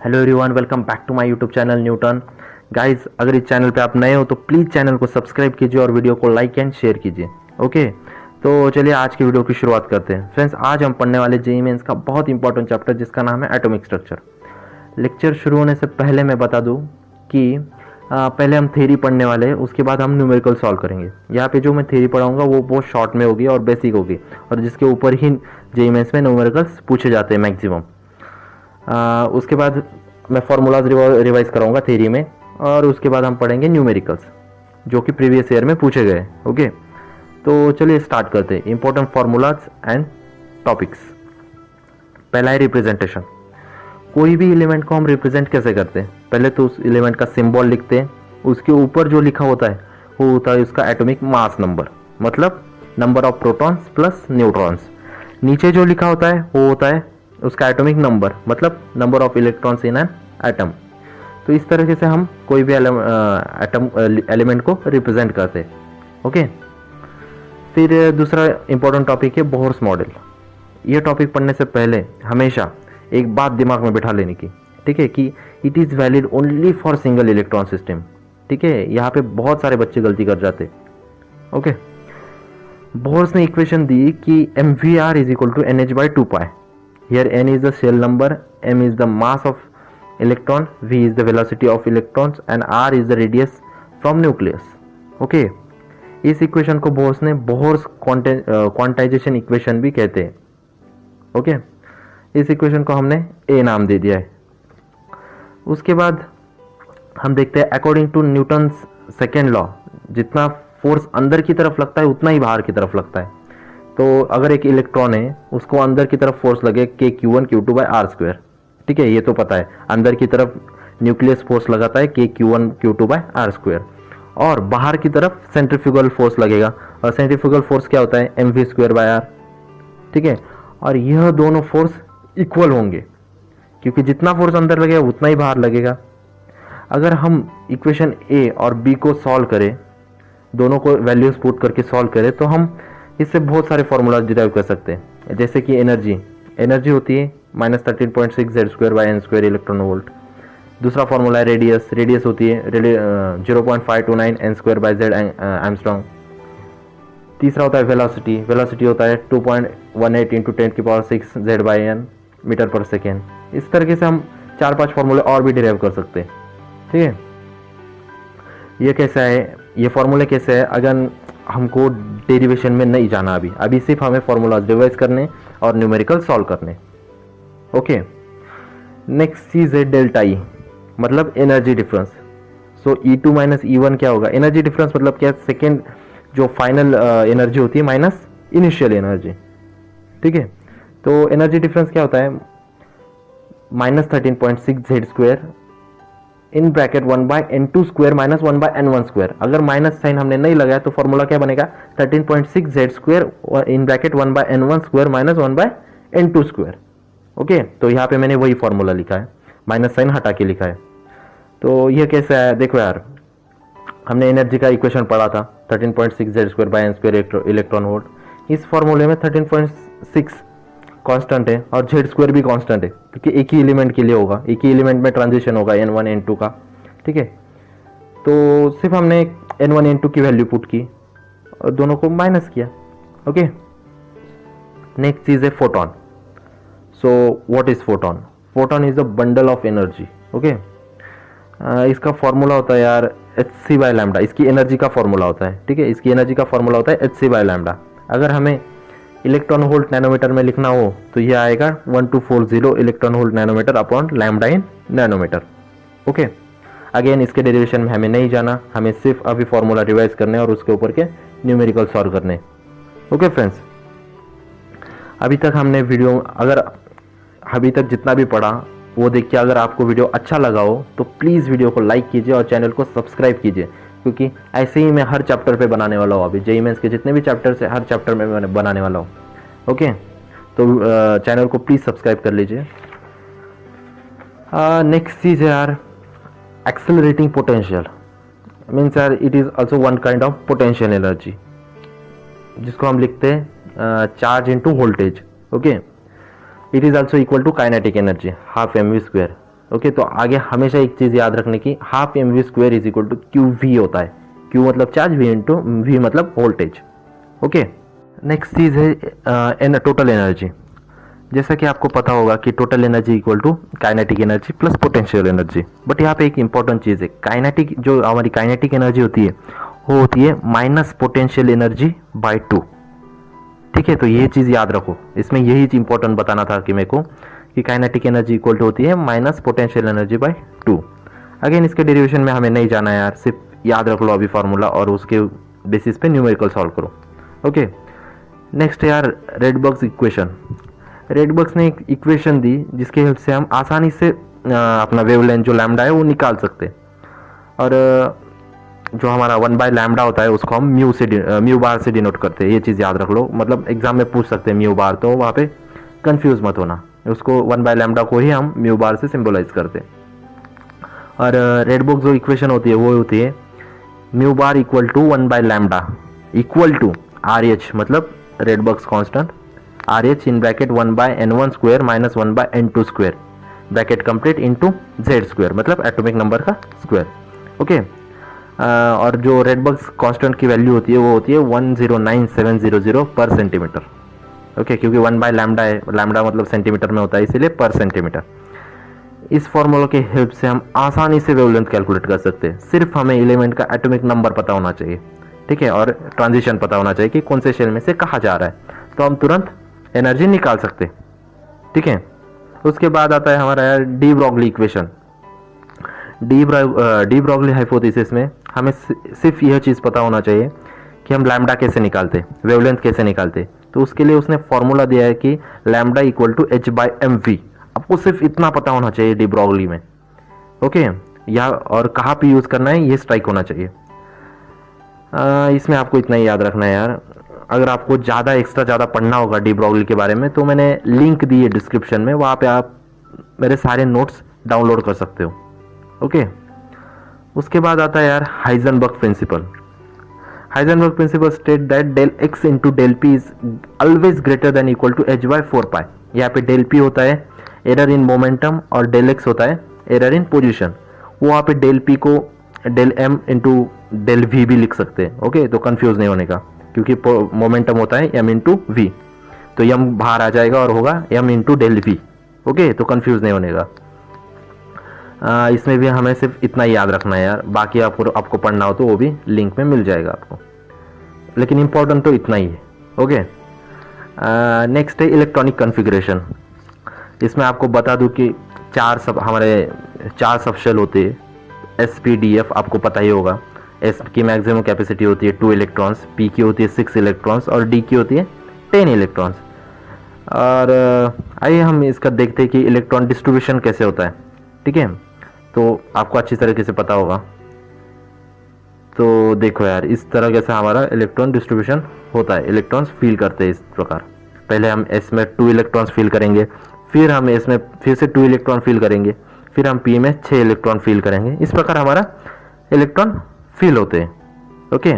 Hello everyone, welcome back to my YouTube channel Newton. Guys, अगर इस channel पे आप नए हो तो प्लीज़ चैनल को सब्सक्राइब कीजिए और वीडियो को लाइक एंड शेयर कीजिए। ओके, तो चलिए आज की वीडियो की शुरुआत करते हैं। फ्रेंड्स, आज हम पढ़ने वाले जेईई मेंस का बहुत इंपॉर्टेंट चैप्टर जिसका नाम है एटॉमिक स्ट्रक्चर। लेक्चर शुरू होने से पहले मैं बता दूँ कि पहले हम थ्योरी पढ़ने वाले हैं, उसके बाद हम न्यूमेरिकल सॉल्व करेंगे। यहाँ पे जो मैं थ्योरी पढ़ाऊँगा वो बहुत शॉर्ट में होगी और बेसिक होगी, और जिसके ऊपर ही जेईई मेंस में न्यूमेरिकल्स पूछे जाते हैं मैक्सिमम। उसके बाद मैं फार्मूलाज रिवाइज कराऊंगा थ्योरी में, और उसके बाद हम पढ़ेंगे न्यूमेरिकल्स जो कि प्रीवियस ईयर में पूछे गए। ओके, तो चलिए स्टार्ट करते हैं। Important formulas and topics. पहला है रिप्रेजेंटेशन। कोई भी एलिमेंट को हम रिप्रेजेंट कैसे करते हैं? पहले तो उस एलिमेंट का सिंबल लिखते हैं, उसके ऊपर जो लिखा होता है वो होता है उसका एटॉमिक मास नंबर, मतलब number of protons plus neutrons. नीचे जो लिखा होता है वो होता है उसका एटॉमिक नंबर, मतलब number of electrons in an atom. तो इस तरीके से हम कोई भी एलिमेंट को रिप्रेजेंट करते हैं। ओके, फिर दूसरा इंपॉर्टेंट टॉपिक है बोहर्स मॉडल। ये टॉपिक पढ़ने से पहले हमेशा एक बात दिमाग में बिठा लेने की, ठीक है, कि it is valid only for single electron system. ठीक है, यहाँ पे बहुत सारे बच्चे गलती कर जाते। ओके, बोहर्स ने इक्वेशन दी कि mvr is equal to NH/2π। Here n is the shell number, m is the mass of electron, v is the velocity of electrons and r is the radius from nucleus. Okay, इस equation को Bohr's ने Bohr's quantization equation भी कहते हैं। Okay, इस equation को हमने ए नाम दे दिया है। उसके बाद हम देखते हैं according to Newton's second law, जितना फोर्स अंदर की तरफ लगता है उतना ही बाहर की तरफ लगता है। तो अगर एक इलेक्ट्रॉन है उसको अंदर की तरफ फोर्स लगे KQ1 Q2/r²। ठीक है, ये तो पता है। अंदर की तरफ न्यूक्लियस फोर्स लगाता है KQ1 Q2/r², और बाहर की तरफ सेंट्रीफ्यूगल फोर्स लगेगा, और सेंट्रीफ्यूगल फोर्स क्या होता है mv²/r। ठीक है, और यह दोनों फोर्स इक्वल होंगे क्योंकि जितना फोर्स अंदर लगेगा उतना ही बाहर लगेगा। अगर हम इक्वेशन ए और बी को सॉल्व करें, दोनों को वैल्यूज पुट करके सॉल्व करें, तो हम इससे बहुत सारे फॉर्मूलाज डिराइव कर सकते हैं। जैसे कि एनर्जी होती है -13.6 Z²/n² इलेक्ट्रॉन वोल्ट। दूसरा फॉर्मूला है रेडियस होती है 0.529 n²/z एंगस्ट्रॉम। तीसरा होता है वेलोसिटी होता है 2.18 × 10⁶ Z/n मीटर पर सेकेंड। इस तरीके से हम 4-5 फॉर्मूले और भी डिराइव कर सकते हैं। ठीक है, ये कैसा है, ये फॉर्मूले कैसे है, अगर हमको डेरिवेशन में नहीं जाना अभी सिर्फ हमें फॉर्मूलाज रिवाइज करने और न्यूमेरिकल सॉल्व करने। ओके, नेक्स्ट चीज है डेल्टा ई, मतलब एनर्जी डिफरेंस। सो E2 - E1 क्या होगा? एनर्जी डिफरेंस मतलब क्या? सेकेंड जो फाइनल एनर्जी होती है माइनस इनिशियल एनर्जी। ठीक है, तो एनर्जी डिफरेंस क्या होता है? -13.6 Z² in bracket 1/n² minus 1/n1²। अगर माइनस साइन हमने नहीं लगाया तो फॉर्मूला क्या बनेगा? 13.6 Z² in bracket 1/n1² minus 1/n2²। Okay, तो यहाँ पे मैंने वही फॉर्मूला लिखा है, माइनस साइन हटा के लिखा है। तो यह कैसे है? देखो यार, हमने एनर्जी का इक्वेशन पढ़ा था 13.6 Z²/n² इलेक्ट्रॉन वोल्ट। इस फॉर्मूले में 13.6 कांस्टेंट है और Z² भी कांस्टेंट है क्योंकि एक ही एलिमेंट के लिए होगा, एक ही एलिमेंट में ट्रांजिशन होगा n1 n2 का। ठीक है, तो सिर्फ हमने n1 n2 की वैल्यू पुट की और दोनों को माइनस किया। ओके, नेक्स्ट चीज है photon. So what is photon? Photon is a bundle of energy. Okay, इसका फॉर्मूला होता है यार hc/λ। इसकी एनर्जी का फॉर्मूला होता है। ठीक है, इसकी एनर्जी का फॉर्मूला होता है hc/λ। अगर हमें इलेक्ट्रॉन वोल्ट नैनोमीटर में लिखना हो तो यह आएगा 1240 electron volt nanometre upon lambda in nanometre. Okay, again इसके डेरिवेशन में हमें नहीं जाना, हमें सिर्फ अभी फॉर्मूला रिवाइज करने और उसके ऊपर के न्यूमेरिकल सॉल्व करने। ओके फ्रेंड्स, अभी तक हमने वीडियो, अगर अभी तक जितना भी पढ़ा वो देख के अगर आपको वीडियो अच्छा लगा हो तो प्लीज़ वीडियो को लाइक कीजिए और चैनल को सब्सक्राइब कीजिए, क्योंकि ऐसे ही मैं हर चैप्टर पे बनाने वाला हूँ। अभी जेईई मेंस के जितने भी चैप्टर्स है हर चैप्टर में मैं बनाने वाला हूँ। ओके, तो चैनल को प्लीज़ सब्सक्राइब कर लीजिए। नेक्स्ट चीज़ है यार एक्सेलरेटिंग पोटेंशियल। मीन्स यार it is also one kind of potential energy, जिसको हम लिखते हैं charge into voltage. Okay, it is also equal to kinetic energy ½ mv²। Okay, तो आगे हमेशा एक चीज़ याद रखने की, half M V square is equal to Q V होता है। क्यू मतलब चार्ज, वी इंटू वी मतलब वोल्टेज। ओके, नेक्स्ट चीज़ है टोटल एनर्जी। जैसा कि आपको पता होगा कि total energy equal to kinetic energy plus potential energy. But यहाँ पे एक इंपॉर्टेंट चीज़ है, काइनेटिक जो हमारी काइनेटिक एनर्जी होती है वो होती है माइनस पोटेंशियल एनर्जी बाय 2। ठीक है, तो ये चीज़ याद रखो, इसमें यही इंपॉर्टेंट बताना था कि मेरे को कि काइनेटिक एनर्जी इक्वल टू होती है minus potential energy by 2। Again इसके डेरिवेशन में हमें नहीं जाना है यार, सिर्फ याद रख लो अभी फार्मूला और उसके बेसिस पे न्यूमेरिकल सॉल्व करो। ओके, नेक्स्ट यार रेडबर्ग्स इक्वेशन। रेडबर्ग्स ने एक इक्वेशन दी जिसके हेल्प से हम आसानी से अपना वेवलेंथ जो लैम्डा है वो निकाल सकते हैं। और जो हमारा 1/λ होता है उसको हम म्यू बार से डिनोट करते हैं। ये चीज़ याद रख लो, मतलब एग्जाम में पूछ सकते हैं म्यू बार, तो वहाँ पे कंफ्यूज मत होना, उसको 1/λ को ही हम म्यू बार से सिंबलाइज करते हैं। और रेडबर्ग्स जो इक्वेशन होती है वो होती है mu bar equal to 1/λ equal to RH मतलब Rydberg's constant, RH in bracket 1/n1 square minus 1/n2 square bracket complete into z square मतलब एटॉमिक नंबर का स्क्वायर। ओके, और जो रेडबर्ग्स कांस्टेंट की वैल्यू होती है वो होती है 109700 पर सेंटीमीटर। ओके, क्योंकि 1/λ है, लैम्डा मतलब सेंटीमीटर में होता है इसीलिए पर सेंटीमीटर। इस फॉर्मूला के हेल्प से हम आसानी से वेवलेंथ कैलकुलेट कर सकते हैं। सिर्फ हमें एलिमेंट का एटॉमिक नंबर पता होना चाहिए, ठीक है, और ट्रांजिशन पता होना चाहिए कि कौन से शेल में से कहाँ जा रहा है, तो हम तुरंत एनर्जी निकाल सकते हैं। ठीक है, उसके बाद आता है हमारा यार de Broglie equation. De Broglie hypothesis में हमें सिर्फ यह चीज़ पता होना चाहिए कि हम लैम्डा कैसे निकालते, वेवलेंथ कैसे निकालते। तो उसके लिए उसने फॉर्मूला दिया है कि लैम्डा इक्वल टू h/mv। आपको सिर्फ इतना पता होना चाहिए डी ब्रॉगली में। ओके, या और कहाँ पे यूज़ करना है ये स्ट्राइक होना चाहिए। इसमें आपको इतना ही याद रखना है यार। अगर आपको ज़्यादा एक्स्ट्रा पढ़ना होगा डी ब्रॉगली के बारे में तो मैंने लिंक दी है डिस्क्रिप्शन में, वहाँ पे आप मेरे सारे नोट्स डाउनलोड कर सकते हो। ओके, उसके बाद आता है यार Heisenberg principle. Heisenberg principle state that del X into del P is always greater than equal to h/4π। यहाँ पे डेल पी होता है एरर इन मोमेंटम और डेल एक्स होता है एरर इन पोजिशन। वो वहाँ पे डेल पी को del M into del V भी लिख सकते हैं। ओके, तो कंफ्यूज नहीं होने का, क्योंकि मोमेंटम होता है एम इंटू वी, तो एम बाहर आ जाएगा और होगा M into del V. Okay, तो कंफ्यूज नहीं होने का। इसमें भी हमें सिर्फ इतना ही याद रखना है यार, बाकी आपको पढ़ना हो तो वो भी लिंक में मिल जाएगा आपको, लेकिन इंपॉर्टेंट तो इतना ही है। ओके, नेक्स्ट है इलेक्ट्रॉनिक कॉन्फ़िगरेशन। इसमें आपको बता दूं कि हमारे चार सबशेल होते हैं। SPDF आपको पता ही होगा। S की मैक्सिमम कैपेसिटी होती है 2 इलेक्ट्रॉन्स, P की होती है 6 इलेक्ट्रॉन्स और D की होती है 10 इलेक्ट्रॉन्स। और आइए हम इसका देखते हैं कि इलेक्ट्रॉन डिस्ट्रीब्यूशन कैसे होता है। ठीक है, तो आपको अच्छी तरीके से पता होगा। तो देखो यार, इस तरह से हमारा इलेक्ट्रॉन डिस्ट्रीब्यूशन होता है, इलेक्ट्रॉन्स फील करते हैं इस प्रकार। पहले हम S में 2 इलेक्ट्रॉन्स फील करेंगे, फिर हम S में फिर से 2 इलेक्ट्रॉन फील करेंगे, फिर हम P में 6 इलेक्ट्रॉन फील करेंगे। इस प्रकार हमारा इलेक्ट्रॉन फील होते हैं। ओके,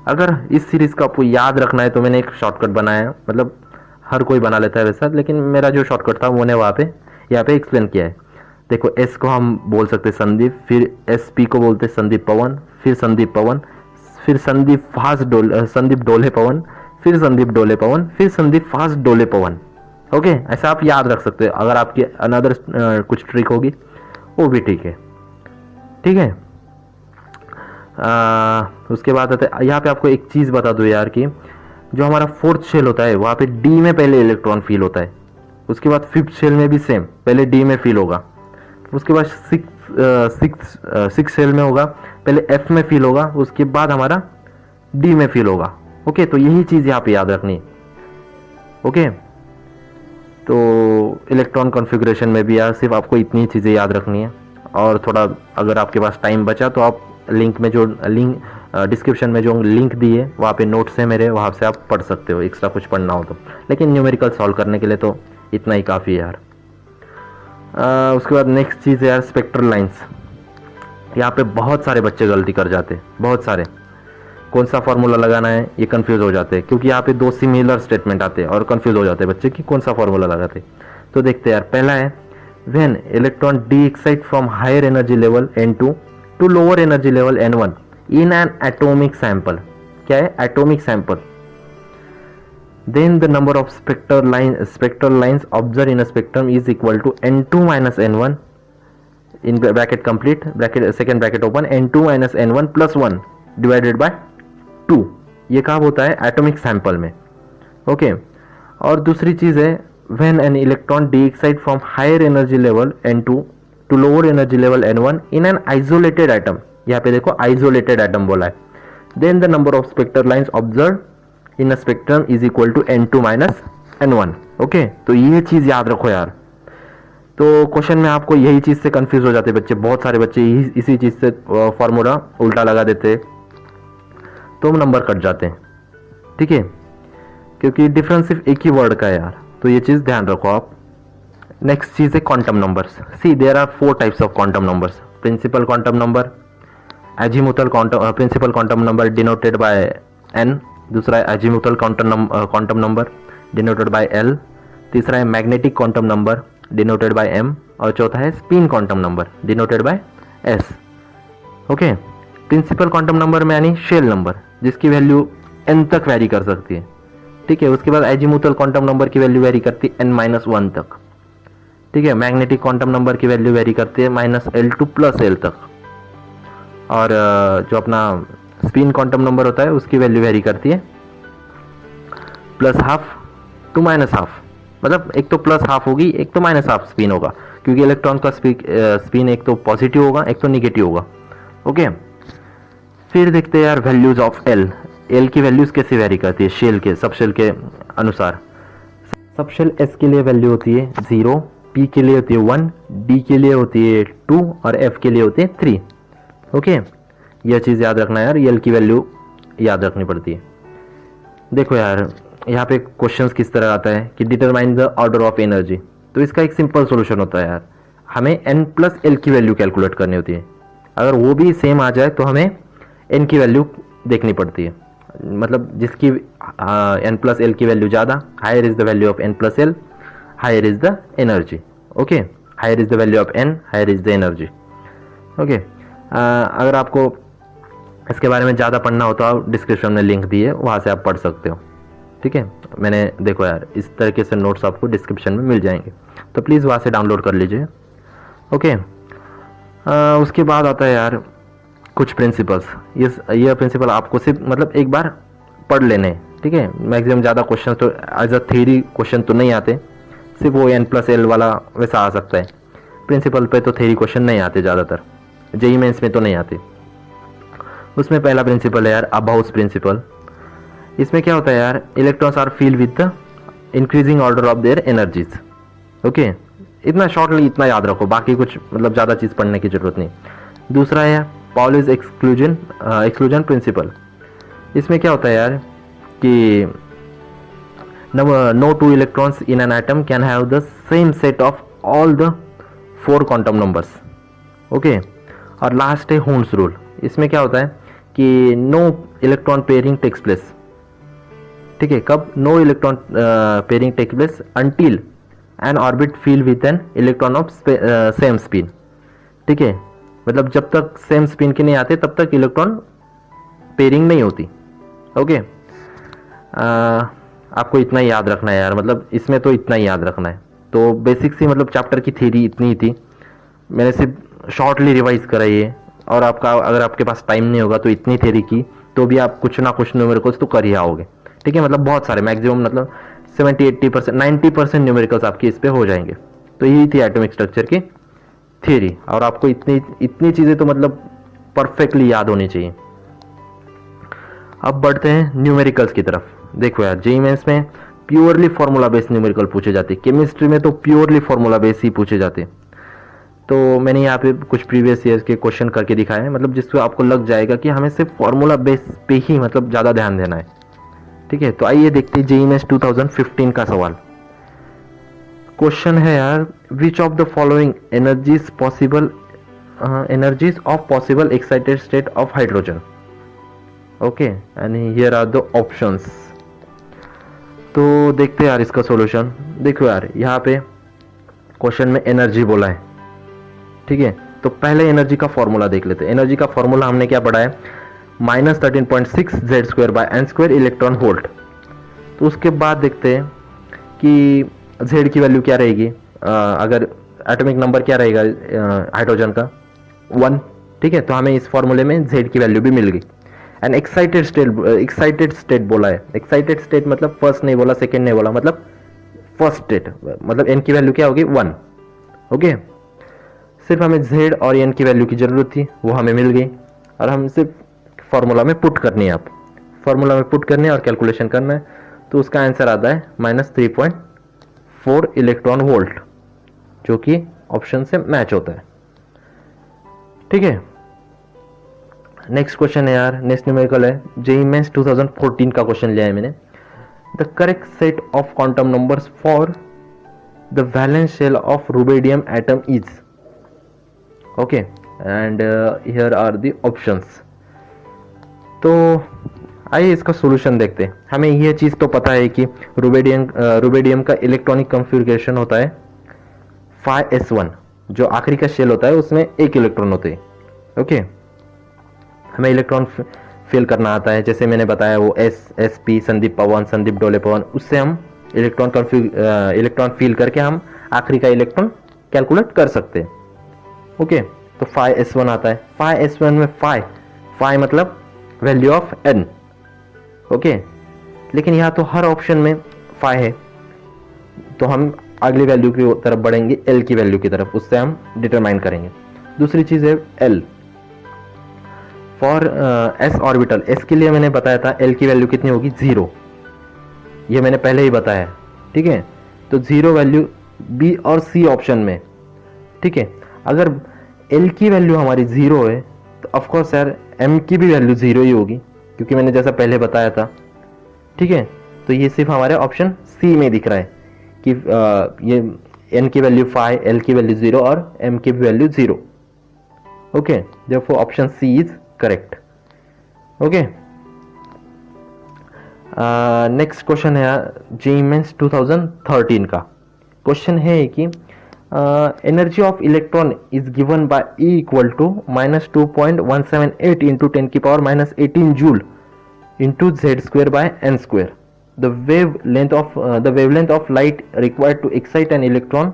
अगर इस सीरीज का आपको याद रखना है तो मैंने एक शॉर्टकट बनाया है, मतलब हर कोई बना लेता है वैसा, लेकिन मेरा जो शॉर्टकट था वो मैंने यहाँ पे एक्सप्लेन किया है। देखो, S को हम बोल सकते हैं संदीप, फिर SP को बोलते हैं संदीप पवन, फिर संदीप पवन, फिर संदीप डोले पवन, फिर संदीप डोले पवन, फिर संदीप फास्ट डोले पवन। ओके, ऐसा आप याद रख सकते हो। अगर आपकी अनदर कुछ ट्रिक होगी वो भी ठीक है। ठीक है, उसके बाद आता है, यहाँ पे आपको एक चीज़ बता दो यार कि जो हमारा 4th शेल होता है वहाँ पे D में पहले इलेक्ट्रॉन फील होता है, उसके बाद 5th शेल में भी सेम, पहले D में फील होगा, उसके बाद 6th शेल में होगा, पहले F में फील होगा, उसके बाद हमारा D में फील होगा। ओके, तो यही चीज़ यहाँ पे याद रखनी है। ओके, तो इलेक्ट्रॉन कॉन्फ़िगरेशन में भी यार सिर्फ आपको इतनी चीज़ें याद रखनी है। और थोड़ा अगर आपके पास टाइम बचा तो आप डिस्क्रिप्शन में जो लिंक दी है वहाँ पे नोट्स है मेरे, वहाँ से आप पढ़ सकते हो, एक्स्ट्रा कुछ पढ़ना हो तो। लेकिन न्यूमेरिकल सॉल्व करने के लिए तो इतना ही काफ़ी है यार। उसके बाद नेक्स्ट चीज़ है यार स्पेक्ट्रल लाइंस। यहाँ पे बहुत सारे बच्चे गलती कर जाते हैं, बहुत सारे। कौन सा फार्मूला लगाना है ये कंफ्यूज हो जाते हैं, क्योंकि यहाँ पे 2 सिमिलर स्टेटमेंट आते हैं और कंफ्यूज हो जाते हैं बच्चे कि कौन सा फार्मूला लगाते हैं। तो देखते हैं यार, पहला है when electron de excite from higher energy level N2 to lower energy level N1 in an atomic sample. क्या है? Atomic sample. Then the number of spectral lines observed in a spectrum is equal to N2 minus N1 in bracket complete bracket second bracket open N2 minus N1 plus 1 divided by 2। ये कहाँ होता है? Atomic sample में। Okay और दूसरी चीज़ है when an electron de-excite from higher energy level N2 to lower energy level N1 in an isolated atom। यहाँ पे देखो isolated atom बोला है। then the number of spectral lines observed in spectrum is equal to N2 minus N1। Okay तो ये चीज याद रखो यार। तो क्वेश्चन में आपको यही चीज से कंफ्यूज हो जाते बच्चे, बहुत सारे बच्चे इसी चीज से फॉर्मूला उल्टा लगा देते तो नंबर कट जाते हैं। ठीक है, क्योंकि डिफरेंस सिर्फ एक ही वर्ड का है यार, तो ये चीज ध्यान रखो आप। नेक्स्ट चीज है quantum numbers. See there are 4 types of quantum numbers. Principal quantum number, azimuthal principal quantum number denoted by n, दूसरा है azimuthal quantum number denoted by L, तीसरा है magnetic quantum number denoted by M, और चौथा है spin quantum number denoted by S। Okay, principal quantum number में यानी shell number जिसकी वैल्यू n तक वेरी कर सकती है। ठीक है, उसके बाद एजीमुथल क्वांटम नंबर की वैल्यू वेरी करती है n-1 तक। ठीक है, मैग्नेटिक क्वांटम नंबर की वैल्यू वेरी करती है -L2 प्लस L तक, और जो अपना स्पिन क्वांटम नंबर होता है उसकी वैल्यू वेरी करती है +½ टू -½ मतलब एक तो +½ होगी, एक तो -½ स्पिन होगा, क्योंकि इलेक्ट्रॉन का स्पिन एक तो पॉजिटिव होगा, एक तो निगेटिव होगा। ओके, फिर देखते हैं यार वैल्यूज ऑफ L की वैल्यूज कैसे वेरी करती है शेल के, सबशेल के अनुसार। सबशेल S के लिए वैल्यू होती है 0, P के लिए होती है 1, D के लिए होती है 2 और F के लिए होती है 3। ओके, यह चीज़ याद रखना यार, L की वैल्यू याद रखनी पड़ती है। देखो यार यहाँ पे क्वेश्चंस किस तरह आता है कि determine the order of energy, तो इसका एक सिंपल सॉल्यूशन होता है यार, हमें n प्लस L की वैल्यू कैलकुलेट करनी होती है। अगर वो भी सेम आ जाए तो हमें n की वैल्यू देखनी पड़ती है, मतलब जिसकी n प्लस L की वैल्यू ज़्यादा, higher is the value of n plus L, higher is the energy. Okay, higher is the value of n, higher is the energy. Okay, अगर आपको इसके बारे में ज़्यादा पढ़ना हो तो आप डिस्क्रिप्शन में लिंक दिए, वहाँ से आप पढ़ सकते हो। ठीक है, मैंने देखो यार इस तरीके से नोट्स आपको डिस्क्रिप्शन में मिल जाएंगे, तो प्लीज़ वहाँ से डाउनलोड कर लीजिए। ओके, उसके बाद आता है यार कुछ प्रिंसिपल्स। ये प्रिंसिपल आपको सिर्फ मतलब एक बार पढ़ लेने हैं। ठीक है, मैक्सिमम ज़्यादा क्वेश्चन तो एज अ थ्योरी क्वेश्चन तो नहीं आते, सिर्फ वो n प्लस L वाला वैसा आ सकता है। प्रिंसिपल पे तो थ्योरी क्वेश्चन नहीं आते ज़्यादातर, जेईई मेंस में तो नहीं आते। उसमें पहला प्रिंसिपल है यार अबाउस प्रिंसिपल। इसमें क्या होता है यार, electrons are filled with the increasing order of their energies. Okay, इतना शॉर्टली इतना याद रखो, बाकी कुछ मतलब ज़्यादा चीज़ पढ़ने की जरूरत नहीं। दूसरा है पाउलीज एक्सक्लूजन प्रिंसिपल। इसमें क्या होता है यार कि no 2 electrons in an atom can have the same set of all the 4 quantum numbers। Okay, और लास्ट है हून्स रूल। इसमें क्या होता है कि no electron pairing takes place. ठीक है, कब? No electron pairing takes place until an orbit filled with an electron of same spin. ठीक है, मतलब जब तक सेम स्पिन के नहीं आते तब तक इलेक्ट्रॉन पेयरिंग नहीं होती। ओके, आपको इतना ही याद रखना है यार, मतलब इसमें तो इतना ही याद रखना है। तो बेसिक सी मतलब चैप्टर की थ्योरी इतनी ही थी, मैंने सिर्फ शॉर्टली रिवाइज करा ये, और आपका अगर आपके पास टाइम नहीं होगा तो इतनी थ्योरी की तो भी आप कुछ ना कुछ न्यूमेरिकल्स तो कर ही आओगे। ठीक है, मतलब बहुत सारे मैक्सिमम मतलब 70-80% 90% न्यूमेरिकल्स आपके इस पे हो जाएंगे। तो यही थी एटॉमिक स्ट्रक्चर की थ्योरी, और आपको इतनी चीज़ें तो मतलब परफेक्टली याद होनी चाहिए। अब बढ़ते हैं न्यूमेरिकल्स की तरफ। देखो यार जेईई मेंस में प्योरली फार्मूला बेस्ड न्यूमेरिकल पूछे जाते हैं, केमिस्ट्री में तो प्योरली फार्मूला बेस्ड ही पूछे जाते हैं। तो मैंने यहाँ पे कुछ प्रीवियस ईयर्स के क्वेश्चन करके दिखाए हैं, मतलब जिससे आपको लग जाएगा कि हमें सिर्फ फार्मूला बेस पे ही मतलब ज़्यादा ध्यान देना है। ठीक है, तो आइए देखते हैं जेईई मेंस 2015 का सवाल। क्वेश्चन है यार, which of the following energies of possible excited state of hydrogen. Okay, and here are the options. तो देखते हैं यार इसका सॉल्यूशन। देखो यार यहाँ पे क्वेश्चन में एनर्जी बोला है, ठीक है। तो पहले एनर्जी का फॉर्मूला देख लेते हैं। एनर्जी का फॉर्मूला हमने क्या पढ़ा है, -13.6 Z² इलेक्ट्रॉन वोल्ट। तो उसके बाद देखते हैं कि Z की वैल्यू क्या रहेगी, अगर एटॉमिक नंबर क्या रहेगा हाइड्रोजन का 1, ठीक है। तो हमें इस फॉर्मूले में Z की वैल्यू भी मिल गई। एंड एक्साइटेड स्टेट बोला है। एक्साइटेड स्टेट मतलब फर्स्ट नहीं बोला, सेकेंड नहीं बोला, मतलब फर्स्ट स्टेट, मतलब n की वैल्यू क्या होगी 1, ओके। सिर्फ हमें Z और n की वैल्यू की जरूरत थी, वो हमें मिल गई, और हम सिर्फ फॉर्मूला में पुट करनी है। आप फॉर्मूला में पुट करनी है और कैलकुलेशन करना है। तो उसका आंसर आता है -3.4 इलेक्ट्रॉन वोल्ट, जो कि ऑप्शन से मैच होता है, ठीक है। नेक्स्ट क्वेश्चन है यार, नेक्स्ट न्यूमेरिकल है, जेईई मेंस 2014 का क्वेश्चन लिया है मैंने। The correct set of quantum numbers for the valence shell of rubidium atom is, okay, and here are the options. तो आइए इसका सॉल्यूशन देखते हैं। हमें यह चीज तो पता है कि रुबिडियम का इलेक्ट्रॉनिक कॉन्फ़िगरेशन होता है 5s1, जो आखिरी का शेल होता है उसमें एक इलेक्ट्रॉन होते हैं, ओके। हमें इलेक्ट्रॉन फिल करना आता है, जैसे मैंने बताया वो sp संदीप पवन, संदीप डोले पवन, उससे हम इलेक्ट्रॉन फिल करके हम आखिरी का इलेक्ट्रॉन कैलकुलेट कर सकते हैं, ओके। तो 5s1 आता है। 5s1 में 5 मतलब वैल्यू ऑफ n, ओके। लेकिन यहाँ तो हर ऑप्शन में 5 है, तो हम अगली वैल्यू की तरफ बढ़ेंगे, l की वैल्यू की तरफ, उससे हम डिटरमाइन करेंगे। दूसरी चीज है l for s orbital. s के लिए मैंने बताया था l की वैल्यू कितनी होगी 0, ये मैंने पहले ही बताया, ठीक है। तो 0 वैल्यू b और c ऑप्शन में, ठीक है। अगर l की वैल्यू हमारी 0 है तो ऑफकोर्स यार m की भी वैल्यू 0 ही होगी, क्योंकि मैंने जैसा पहले बताया था, ठीक है। तो ये सिर्फ हमारे ऑप्शन c में दिख रहा है कि ये n की वैल्यू 5, l की वैल्यू 0 और m की वैल्यू 0, okay. Therefore option c is correct, okay. Next question है जेईई मेंस 2013 का। क्वेश्चन है कि energy of electron is given by E equal to -2.178 into 10 की power -18 joule into Z² by n²। The wavelength of light required to excite an electron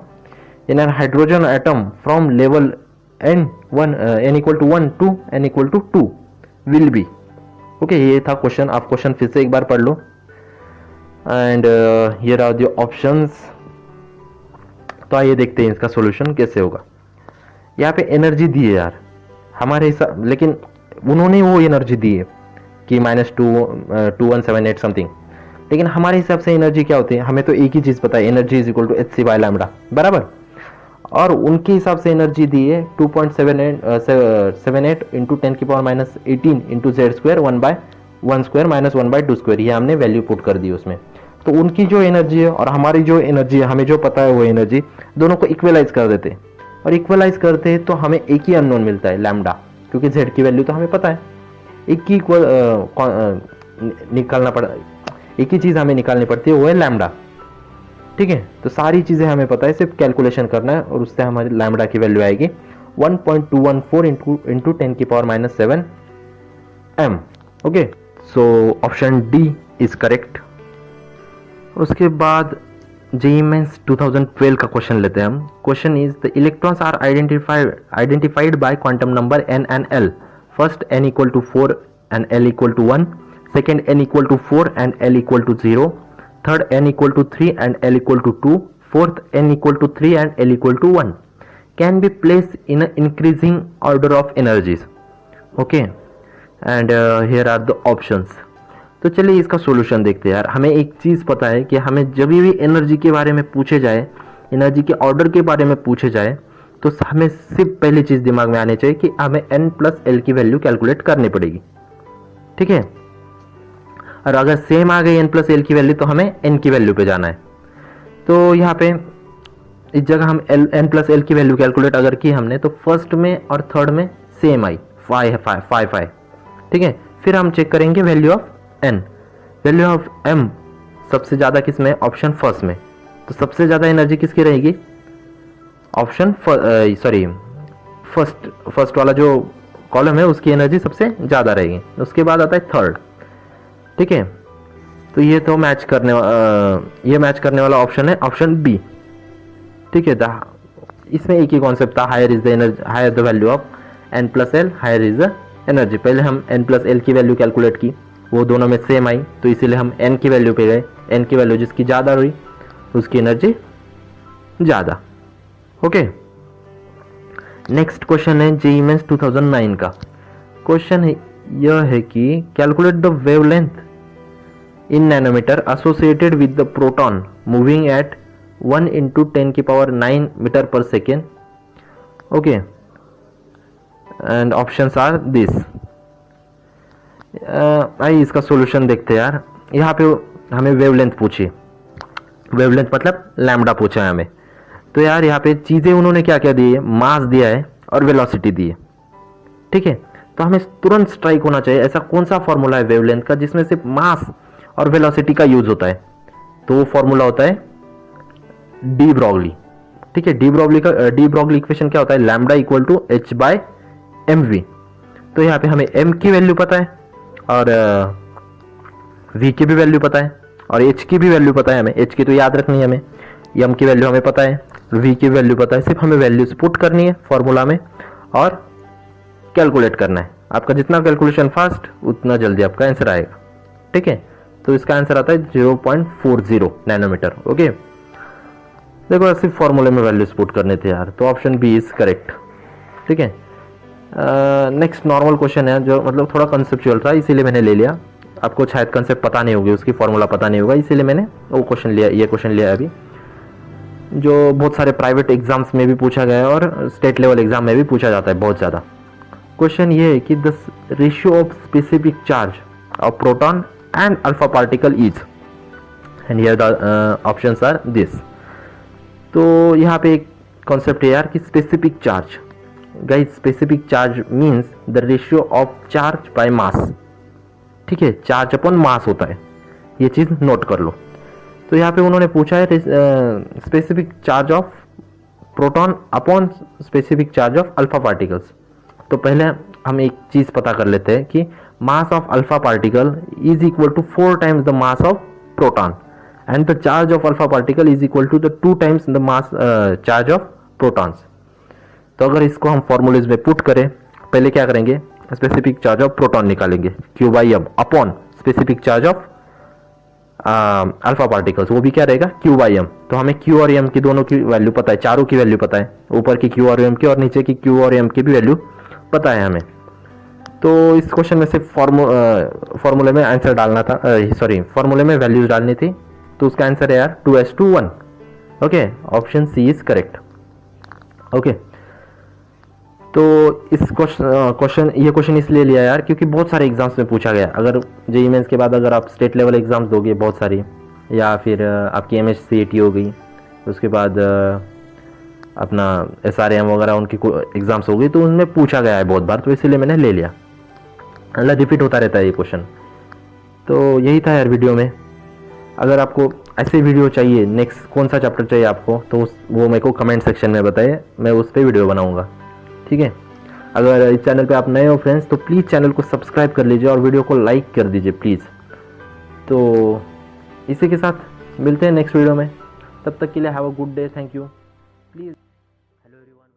in a hydrogen atom from level n equal to 1 to n equal to 2 will be, okay। ये था question. आप question फिर से एक बार पढ़ लो। And here are the options. तो आइए देखते हैं इसका सॉल्यूशन कैसे होगा। यहाँ पे एनर्जी दी है यार हमारे हिसाब, लेकिन उन्होंने वो एनर्जी दी है कि -2178 समथिंग, लेकिन हमारे हिसाब से एनर्जी क्या होती है, हमें तो एक ही चीज पता है, energy is equal to hc by lambda, बराबर। और उनके हिसाब से एनर्जी दी है 2.78 इंटू 10 की पावर -18 इंटू Z² 1/1² -1/2²। ये हमने वैल्यू पुट कर दी उसमें। तो उनकी जो एनर्जी है और हमारी जो एनर्जी है, हमें जो पता है वो एनर्जी, दोनों को इक्वलाइज कर देते हैं। और इक्वलाइज करते हैं तो हमें एक ही अननोन मिलता है लैम्डा, क्योंकि Z की वैल्यू तो हमें पता है। एक ही निकालना पड़ा, एक ही चीज हमें निकालनी पड़ती है, वो है लैम्डा, ठीक है। तो सारी चीजें हमें पता है, सिर्फ कैलकुलेशन करना है और उससे हमारी लैम्डा की वैल्यू आएगी 1.214 इंटू 10 की power -7 m, okay. So option D is correct. उसके बाद जेईई मेंस 2012 का क्वेश्चन लेते हैं हम। Question is the electrons are identified by quantum number n and l। First n equal to 4 and l equal to 1, second n equal to 4 and l equal to 0, third n equal to 3 and l equal to 2, fourth n equal to 3 and l equal to 1, can be placed in an increasing order of energies, okay, and here are the options। तो चलिए इसका solution देखते हैं यार। हमें एक चीज़ पता है कि हमें जब भी एनर्जी के बारे में पूछे जाए, एनर्जी के ऑर्डर के बारे में पूछे जाए, तो हमें सिर्फ पहली चीज़ दिमाग में आनी चाहिए कि हमें n प्लस l की वैल्यू कैलकुलेट करनी पड़ेगी, ठीक है। और अगर सेम आ गई n प्लस एल की वैल्यू तो हमें n की वैल्यू पे जाना है। तो यहाँ पे इस जगह हम n प्लस एल की वैल्यू कैलकुलेट अगर की हमने, तो फर्स्ट में और थर्ड में सेम आई 5, ठीक है। फिर हम चेक करेंगे value of n, value of m सबसे ज़्यादा किस में, ऑप्शन फर्स्ट में। तो सबसे ज़्यादा एनर्जी किसकी रहेगी, ऑप्शन सॉरी फर्स्ट वाला जो कॉलम है उसकी एनर्जी सबसे ज़्यादा रहेगी। उसके बाद आता है थर्ड। ठीक है, तो ये तो ये मैच करने वाला ऑप्शन है ऑप्शन बी। ठीक है, इसमें एक ही कॉन्सेप्ट था, higher is the energy, higher the value of N plus L, higher is the energy. पहले हम एन प्लस एल की वैल्यू कैलकुलेट की, वो दोनों में सेम आई, तो इसीलिए हम एन की वैल्यू पे गए। एन की वैल्यू जिसकी ज़्यादा हुई उसकी एनर्जी ज़्यादा। ओके, नेक्स्ट क्वेश्चन है जेईई मेंस 2009 का। क्वेश्चन यह है कि calculate the wavelength in nanometre associated with the proton moving at 1 × 10⁹ metre per second. Okay, and options are this. आइए इसका सॉल्यूशन देखते हैं यार। यहाँ पे हमें वेवलेंथ पूछी, वेवलेंथ मतलब लैम्डा पूछा है हमें। तो यार यहाँ पे चीज़ें उन्होंने क्या क्या दी है, मास दिया है और वेलोसिटी दी है। ठीक है, तो हमें तुरंत स्ट्राइक होना चाहिए ऐसा कौन सा फॉर्मूला है वेवलेंथ का जिसमें सिर्फ मास और वेलोसिटी का यूज होता है। तो वो फॉर्मूला होता है डी ब्रॉगली। ठीक है, डी ब्रॉगली इक्वेशन क्या होता है, lambda equal to H by M V. तो यहाँ पे हमें एम की वैल्यू पता है और वी की भी वैल्यू पता है और एच की भी वैल्यू पता है हमें। एच की तो याद रखनी है हमें, एम की वैल्यू हमें पता है, वी की वैल्यू पता है। सिर्फ हमें वैल्यूज पुट करनी है फॉर्मूला में और कैलकुलेट करना है। आपका जितना कैलकुलेशन फास्ट उतना जल्दी आपका आंसर आएगा। ठीक है, तो इसका आंसर आता है 0.40 नैनोमीटर। ओके, देखो सिर्फ फॉर्मूले में वैल्यूज पुट करने थे यार, तो ऑप्शन बी इज करेक्ट। ठीक है, नेक्स्ट नॉर्मल क्वेश्चन है जो मतलब थोड़ा कंसेप्चुअल था, इसीलिए मैंने ले लिया। आपको शायद कंसेप्ट पता नहीं होगी, उसकी फॉर्मूला पता नहीं होगा, इसीलिए मैंने वो क्वेश्चन लिया, ये क्वेश्चन लिया अभी, जो बहुत सारे प्राइवेट एग्जाम्स में भी पूछा गया है और स्टेट लेवल एग्जाम में भी पूछा जाता है बहुत ज़्यादा। क्वेश्चन ये है कि the ratio of specific charge of proton and alpha particle is, and here the options are this. तो यहाँ पे एक कॉन्सेप्ट है यार कि specific charge. Guys, specific charge means the ratio of charge by mass. ठीक है, चार्ज अपॉन मास होता है, ये चीज़ नोट कर लो। तो यहाँ पे उन्होंने पूछा है specific charge of proton upon specific charge of alpha particles. तो पहले हम एक चीज़ पता कर लेते हैं कि mass of alpha particle is equal to 4 times the mass of proton and the charge of alpha particle is equal to the 2 times the mass charge of protons. तो अगर इसको हम फॉर्मूलेज में पुट करें, पहले क्या करेंगे, स्पेसिफिक चार्ज ऑफ प्रोटॉन निकालेंगे Q/m upon specific charge of alpha particles, वो भी क्या रहेगा Q/m। तो हमें Q और m की दोनों की वैल्यू पता है, चारों की वैल्यू पता है, ऊपर की Q और m की और नीचे की Q और m की भी वैल्यू पता है हमें। तो इस क्वेश्चन में सिर्फ फॉर्मूले में आंसर डालना था, सॉरी फॉर्मूले में वैल्यूज डालनी थी। तो उसका आंसर है यार 2:1। Okay, option C is correct. Okay, तो इस ये क्वेश्चन इसलिए लिया यार क्योंकि बहुत सारे एग्जाम्स में पूछा गया। अगर जेईई मेंस के बाद अगर आप स्टेट लेवल एग्जाम्स दोगे बहुत सारी, या फिर आपकी MHCET हो गई, उसके बाद अपना SRM वगैरह उनकी एग्जाम्स हो गई, तो उनमें पूछा गया है बहुत बार, तो इसीलिए मैंने ले लिया। मतलब रिपीट होता रहता है ये क्वेश्चन। तो यही था यार वीडियो में। अगर आपको ऐसे वीडियो चाहिए, नेक्स्ट कौन सा चैप्टर चाहिए आपको, तो वो मेरे को कमेंट सेक्शन में बताइए, मैं उस पर वीडियो बनाऊँगा। ठीक है, अगर इस चैनल पे आप नए हो फ्रेंड्स तो प्लीज़ चैनल को सब्सक्राइब कर लीजिए और वीडियो को लाइक कर दीजिए प्लीज़। तो इसी के साथ मिलते हैं नेक्स्ट वीडियो में, तब तक के लिए have a good day, thank you please. Hello everyone.